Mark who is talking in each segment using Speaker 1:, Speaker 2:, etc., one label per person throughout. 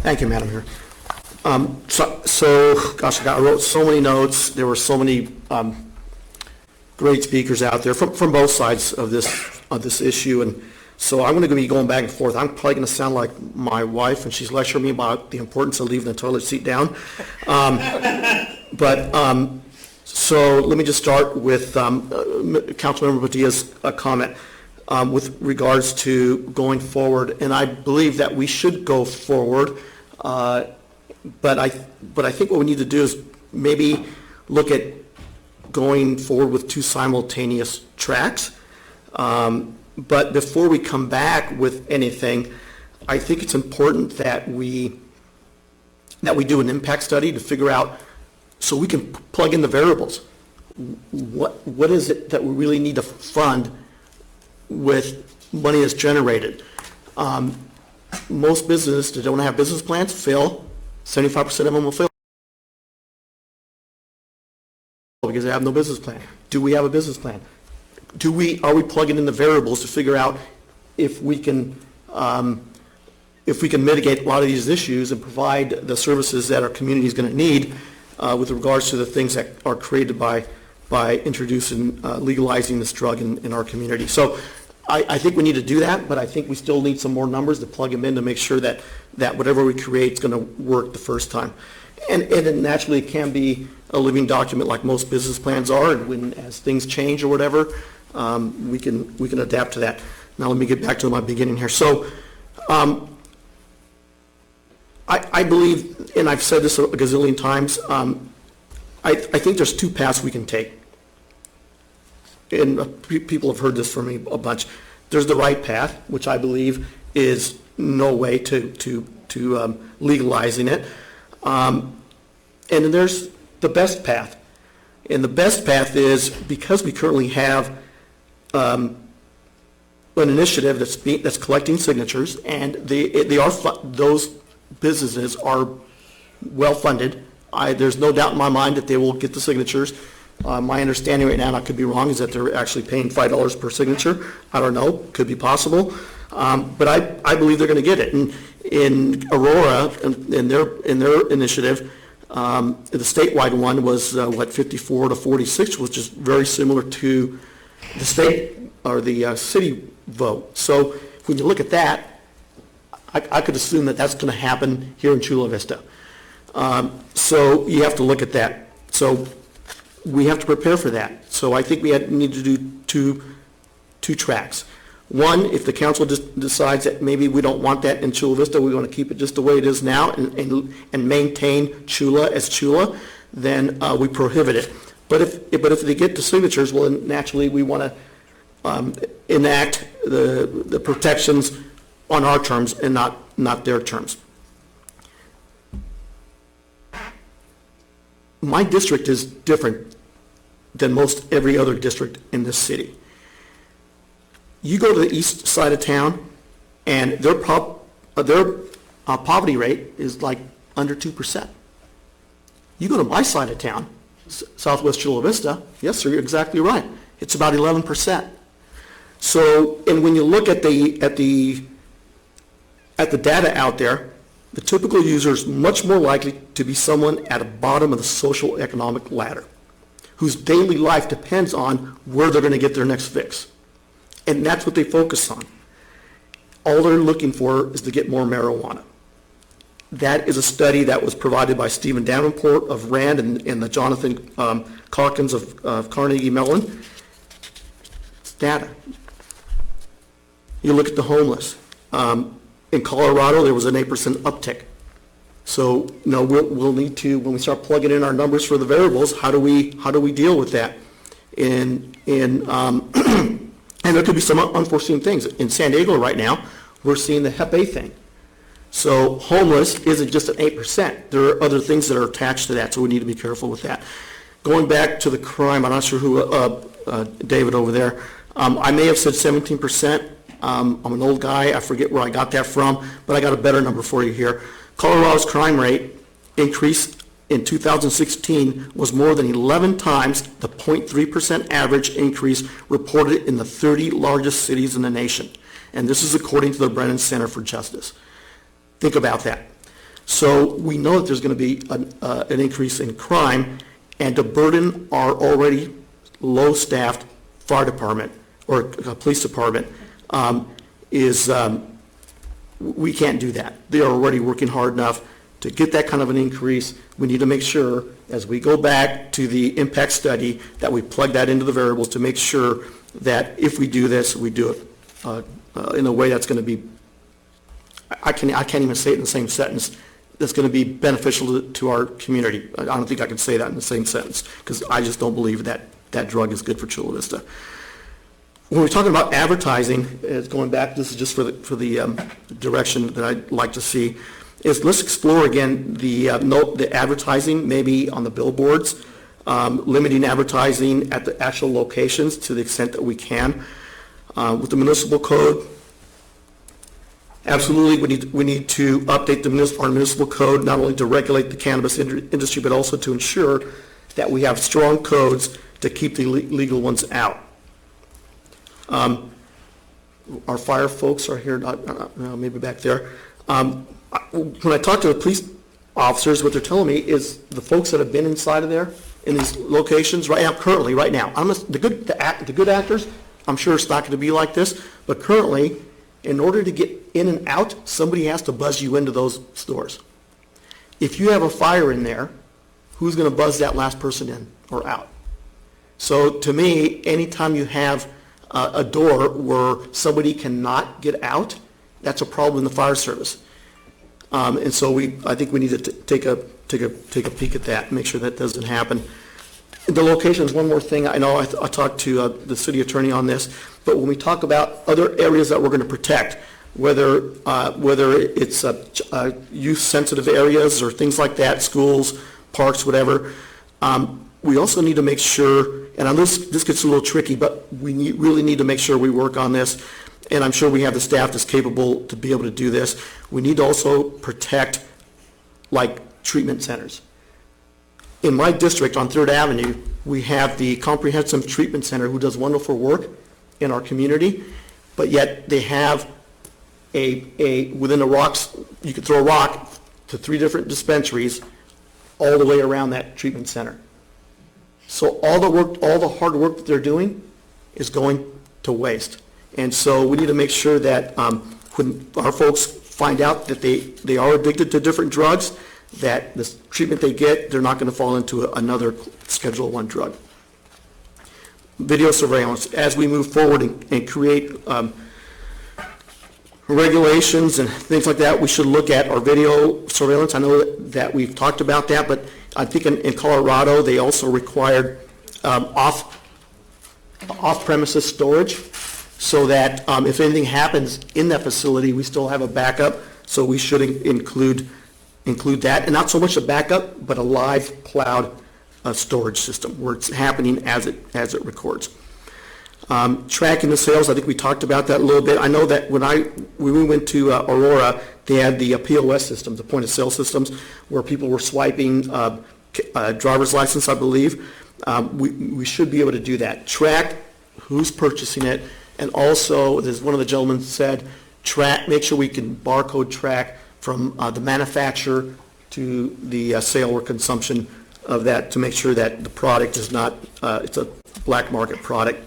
Speaker 1: Thank you, Madam Mayor. Gosh, I wrote so many notes. There were so many great speakers out there from both sides of this issue, and so I'm going to be going back and forth. I'm probably going to sound like my wife, and she's lecturing me about the importance of leaving the toilet seat down. So let me just start with Councilmember Diaz's comment with regards to going forward, and I believe that we should go forward. But I think what we need to do is maybe look at going forward with 2 simultaneous tracks. But before we come back with anything, I think it's important that we do an impact study to figure out, so we can plug in the variables. What is it that we really need to fund with money that's generated? Most businesses that don't have business plans fail. 75% of them will fail because they have no business plan. Do we have a business plan? Are we plugging in the variables to figure out if we can mitigate a lot of these issues and provide the services that our community is going to need with regards to the things that are created by introducing, legalizing this drug in our community. So I think we need to do that, but I think we still need some more numbers to plug them in to make sure that whatever we create is going to work the first time. And it naturally can be a living document like most business plans are, and as things change or whatever, we can adapt to that. Now let me get back to my beginning here. So I believe, and I've said this a gazillion times, I think there's 2 paths we can take. And people have heard this from me a bunch. There's the right path, which I believe is no way to legalizing it. And then there's the best path. And the best path is, because we currently have an initiative that's collecting signatures, and those businesses are well funded. There's no doubt in my mind that they will get the signatures. My understanding right now, and I could be wrong, is that they're actually paying $5 per signature. I don't know, could be possible, but I believe they're going to get it. And in Aurora, in their initiative, the statewide one was 54 to 46, which is very similar to the state or the city vote. So when you look at that, I could assume that that's going to happen here in Chula Vista. So you have to look at that. So we have to prepare for that. So I think we need to do two tracks. One, if the council just decides that maybe we don't want that in Chula Vista, we want to keep it just the way it is now and maintain Chula as Chula, then we prohibit it. But if they get the signatures, well, then naturally we want to enact the protections on our terms and not their terms. My district is different than most every other district in this city. You go to the east side of town, and their poverty rate is like under 2%. You go to my side of town, Southwest Chula Vista, yes, sir, you're exactly right. It's about 11%. So, and when you look at the data out there, the typical user is much more likely to be someone at the bottom of the social economic ladder, whose daily life depends on where they're going to get their next fix. And that's what they focus on. All they're looking for is to get more marijuana. That is a study that was provided by Stephen Davenport of RAND and the Jonathan Calkins of Carnegie Mellon. It's data. You look at the homeless. In Colorado, there was an 8% uptick. So, we'll need to, when we start plugging in our numbers for the variables, how do we deal with that? And there could be some unforeseen things. In San Diego right now, we're seeing the Hep A thing. So homeless isn't just an 8%. There are other things that are attached to that, so we need to be careful with that. Going back to the crime, I'm not sure who, David over there, I may have said 17%. I'm an old guy. I forget where I got that from, but I got a better number for you here. Colorado's crime rate increase in 2016 was more than 11 times the 0.3% average increase reported in the 30 largest cities in the nation. And this is according to the Brennan Center for Justice. Think about that. So we know that there's going to be an increase in crime, and to burden our already low-staffed fire department or police department we can't do that. They are already working hard enough to get that kind of an increase. We need to make sure, as we go back to the impact study, that we plug that into the variables to make sure that if we do this, we do it in a way that's going to be, I can't even say it in the same sentence, that's going to be beneficial to our community. I don't think I can say that in the same sentence, because I just don't believe that that drug is good for Chula Vista. When we're talking about advertising, it's going back, this is just for the direction that I'd like to see, is let's explore again the advertising, maybe on the billboards, limiting advertising at the actual locations to the extent that we can. With the municipal code, absolutely we need to update our municipal code, not only to regulate the cannabis industry, but also to ensure that we have strong codes to keep the illegal ones out. Our fire folks are here, maybe back there. When I talk to the police officers, what they're telling me is the folks that have been inside of there in these locations right now, currently, right now, the good actors, I'm sure it's not going to be like this, but currently, in order to get in and out, somebody has to buzz you into those stores. If you have a fire in there, who's going to buzz that last person in or out? So to me, anytime you have a door where somebody cannot get out, that's a problem in the fire service. And so I think we need to take a peek at that and make sure that doesn't happen. The locations, one more thing. I know I talked to the city attorney on this, but when we talk about other areas that we're going to protect, whether it's youth-sensitive areas or things like that, schools, parks, whatever, we also need to make sure, and this gets a little tricky, but we really need to make sure we work on this, and I'm sure we have the staff that's capable to be able to do this. We need to also protect, like, treatment centers. In my district on 3rd Avenue, we have the Comprehensive Treatment Center who does wonderful work in our community, but yet they have within the rocks, you could throw a rock to 3 different dispensaries all the way around that treatment center. So all the hard work that they're doing is going to waste. And so we need to make sure that when our folks find out that they are addicted to different drugs, that the treatment they get, they're not going to fall into another Schedule I drug. Video surveillance. As we move forward and create regulations and things like that, we should look at our video surveillance. I know that we've talked about that, but I think in Colorado, they also required off-premises storage, so that if anything happens in that facility, we still have a backup. So we should include that, and not so much a backup, but a live cloud storage system where it's happening as it records. Tracking the sales, I think we talked about that a little bit. I know that when we went to Aurora, they had the POS systems, the point of sale systems, where people were swiping driver's license, I believe. We should be able to do that. Track who's purchasing it, and also, as one of the gentlemen said, make sure we can barcode track from the manufacturer to the sale or consumption of that, to make sure that the product is not, it's a black market product.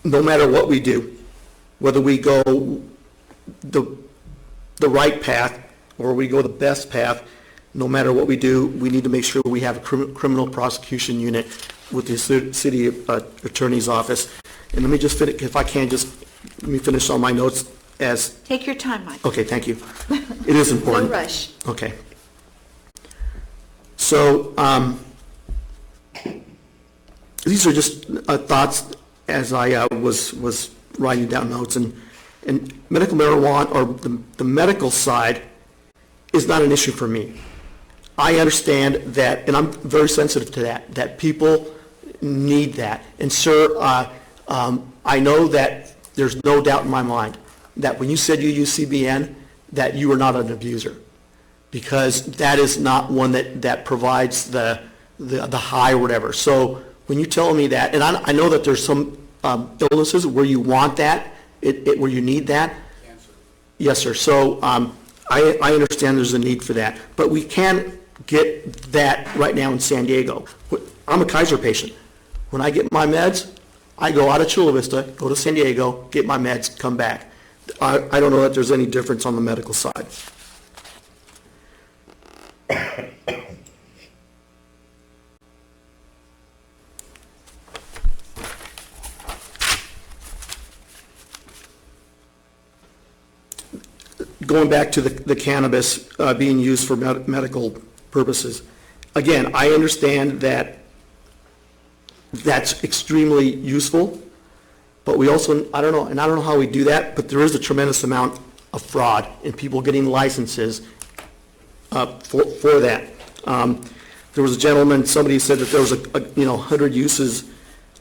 Speaker 1: No matter what we do, whether we go the right path or we go the best path, no matter what we do, we need to make sure we have a criminal prosecution unit with the city attorney's office. And let me just finish, if I can, let me finish on my notes as...
Speaker 2: Take your time, Mike.
Speaker 1: Okay, thank you. It is important.
Speaker 2: No rush.
Speaker 1: Okay. So these are just thoughts as I was writing down notes, and medical marijuana, or the medical side, is not an issue for me. I understand that, and I'm very sensitive to that people need that. And sir, I know that there's no doubt in my mind that when you said you use CBN, that you are not an abuser, because that is not one that provides the high or whatever. So when you tell me that, and I know that there's some illnesses where you want that, where you need that. Cancer. Yes, sir. So I understand there's a need for that, but we can get that right now in San Diego. I'm a Kaiser patient. When I get my meds, I go out of Chula Vista, go to San Diego, get my meds, come back. I don't know that there's any difference on the medical side. Going back to the cannabis being used for medical purposes, again, I understand that that's extremely useful, but we also, I don't know how we do that, but there is a tremendous amount of fraud in people getting licenses for that. There was a gentleman, somebody said that there was 100 uses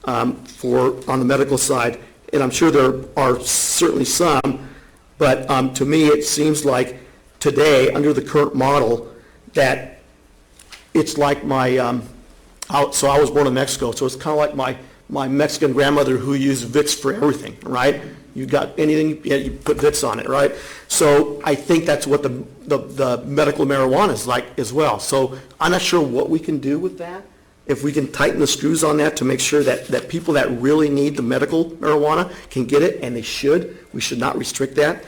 Speaker 1: on the medical side, and I'm sure there are certainly some. But to me, it seems like today, under the current model, that it's like so I was born in Mexico, so it's kind of like my Mexican grandmother who used Vicks for everything, right? You got anything, you put Vicks on it, right? So I think that's what the medical marijuana is like as well. So I'm not sure what we can do with that. If we can tighten the screws on that to make sure that people that really need the medical marijuana can get it, and they should. We should not restrict that.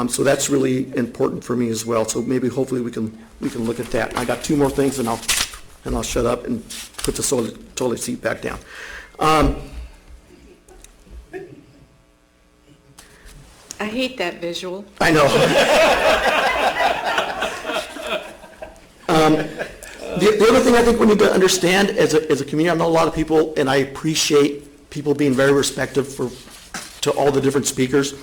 Speaker 1: So that's really important for me as well. So maybe hopefully we can look at that. I got two more things, and I'll shut up and put the toilet seat back down.
Speaker 2: I hate that visual.
Speaker 1: I know. The other thing I think we need to understand as a community, I know a lot of people, and I appreciate people being very respectful to all the different speakers.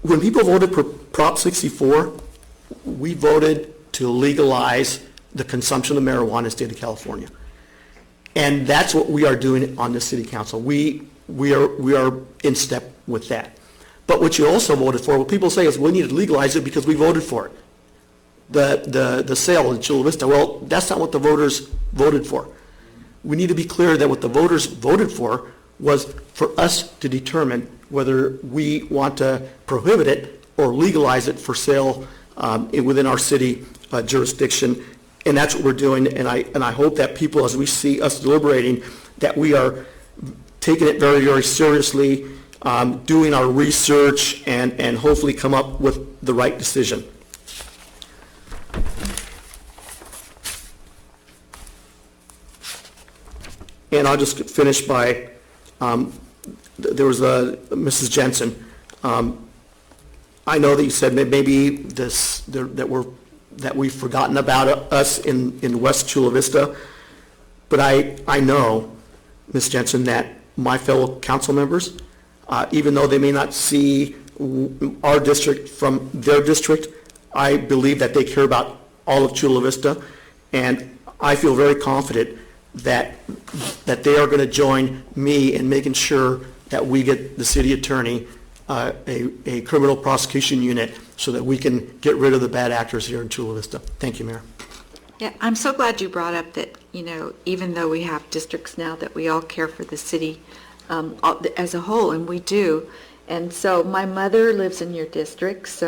Speaker 1: When people voted for Prop 64, we voted to legalize the consumption of marijuana in the state of California. And that's what we are doing on the city council. We are in step with that. But what you also voted for, what people say is we need to legalize it because we voted for it. The sale in Chula Vista. Well, that's not what the voters voted for. We need to be clear that what the voters voted for was for us to determine whether we want to prohibit it or legalize it for sale within our city jurisdiction. And that's what we're doing. And I hope that people, as we see us deliberating, that we are taking it very, very seriously, doing our research, and hopefully come up with the right decision. And I'll just finish by, there was Mrs. Jensen. I know that you said maybe that we've forgotten about us in West Chula Vista, but I know, Ms. Jensen, that my fellow council members, even though they may not see our district from their district, I believe that they care about all of Chula Vista, and I feel very confident that they are going to join me in making sure that we get the city attorney a criminal prosecution unit so that we can get rid of the bad actors here in Chula Vista. Thank you, Mayor.
Speaker 2: Yeah, I'm so glad you brought up that, even though we have districts now, that we all care for the city as a whole, and we do. And so my mother lives in your district, so